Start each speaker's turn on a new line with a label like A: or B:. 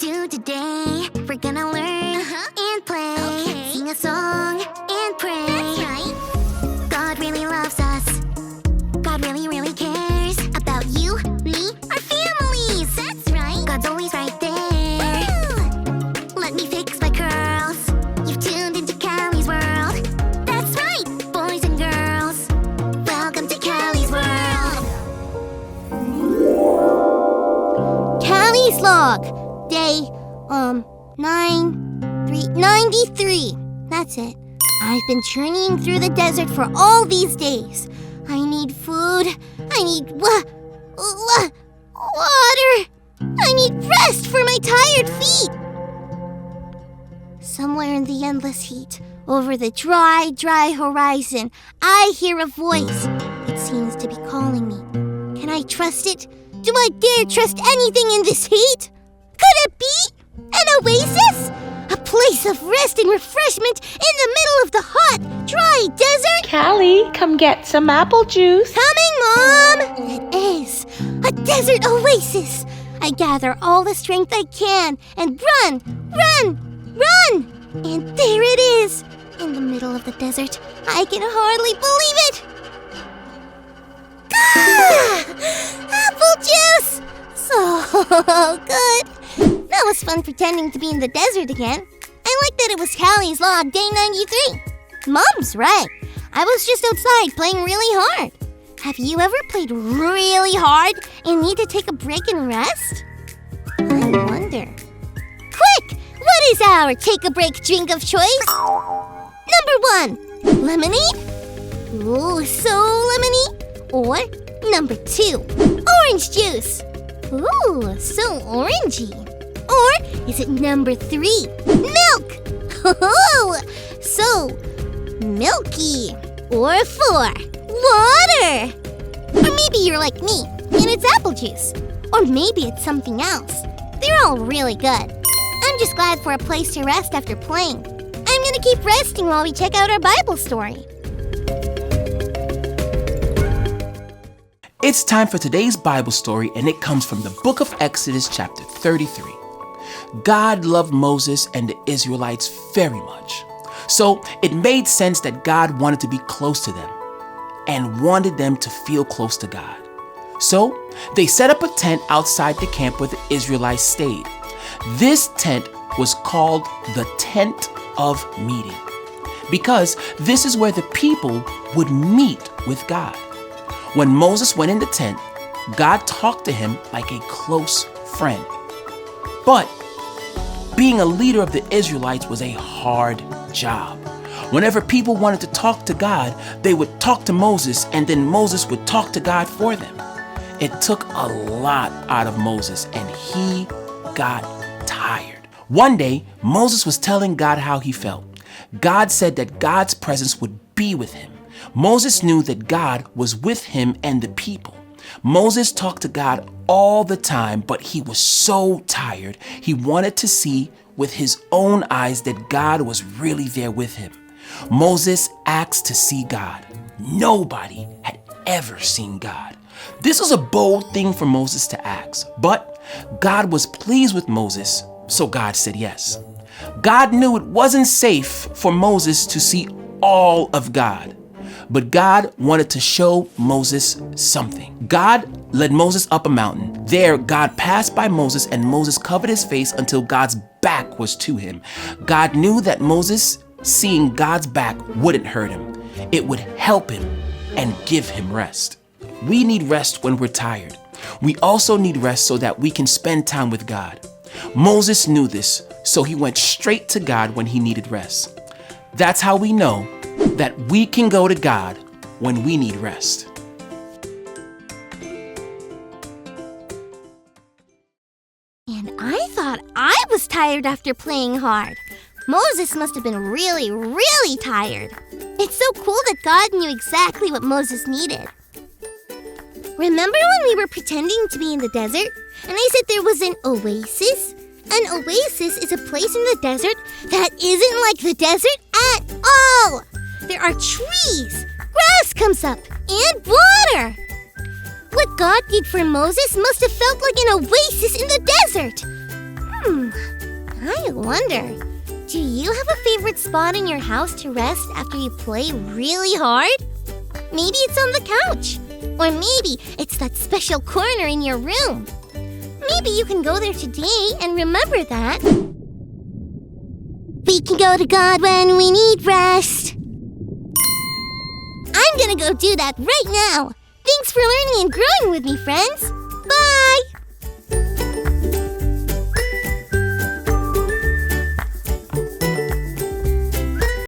A: do today? We're gonna learn and play. Okay. Sing a song and pray. That's right. God really loves us. God really, really cares about you, me, our families. That's right. God's always right there. Woo! Let me fix my curls. You've tuned into Callie's world. That's right, boys and girls. Welcome to Callie's world.
B: Callie's log. Day, 93. That's it. I've been journeying through the desert for all these days. I need food. I need water. I need rest for my tired feet. Somewhere in the endless heat, over the dry horizon, I hear a voice. It seems to be calling me. Can I trust it? Do I dare trust anything in this heat? Could it be an oasis? A place of rest and refreshment in the middle of the hot, dry desert?
C: Callie, come get some apple juice.
B: Coming, Mom! It is a desert oasis. I gather all the strength I can and run! And there it is, in the middle of the desert. I can hardly believe it. Apple juice! So good. That was fun pretending to be in the desert again. I like that it was Callie's log, day 93. Mom's right. I was just outside playing really hard. Have you ever played really hard and need to take a break and rest? I wonder. Quick! What is our take-a-break drink of choice? Number 1, lemonade. Ooh, so lemony. Or number 2, orange juice. Ooh, so orangey. Or is it number 3, milk? Oh, so milky. Or 4, water. Or maybe you're like me and it's apple juice. Or maybe it's something else. They're all really good. I'm just glad for a place to rest after playing. I'm gonna keep resting while we check out our Bible story.
D: It's time for today's Bible story, and it comes from the book of Exodus, chapter 33. God loved Moses and the Israelites very much. So it made sense that God wanted to be close to them and wanted them to feel close to God. So they set up a tent outside the camp where the Israelites stayed. This tent was called the Tent of Meeting because this is where the people would meet with God. When Moses went in the tent, God talked to him like a close friend. But being a leader of the Israelites was a hard job. Whenever people wanted to talk to God, they would talk to Moses, and then Moses would talk to God for them. It took a lot out of Moses, and he got tired. One day, Moses was telling God how he felt. God said that God's presence would be with him. Moses knew that God was with him and the people. Moses talked to God all the time, but he was so tired. He wanted to see with his own eyes that God was really there with him. Moses asked to see God. Nobody had ever seen God. This was a bold thing for Moses to ask, but God was pleased with Moses, so God said yes. God knew it wasn't safe for Moses to see all of God. But God wanted to show Moses something. God led Moses up a mountain. There, God passed by Moses, and Moses covered his face until God's back was to him. God knew that Moses seeing God's back wouldn't hurt him. It would help him and give him rest. We need rest when we're tired. We also need rest so that we can spend time with God. Moses knew this, so he went straight to God when he needed rest. That's how we know that we can go to God when we need rest.
B: And I thought I was tired after playing hard. Moses must have been really, really tired. It's so cool that God knew exactly what Moses needed. Remember when we were pretending to be in the desert and I said there was an oasis? An oasis is a place in the desert that isn't like the desert at all. There are trees, grass comes up, and water. What God did for Moses must have felt like an oasis in the desert. I wonder, do you have a favorite spot in your house to rest after you play really hard? Maybe it's on the couch. Or maybe it's that special corner in your room. Maybe you can go there today and remember that. We can go to God when we need rest. I'm gonna go do that right now. Thanks for learning and growing with me, friends. Bye!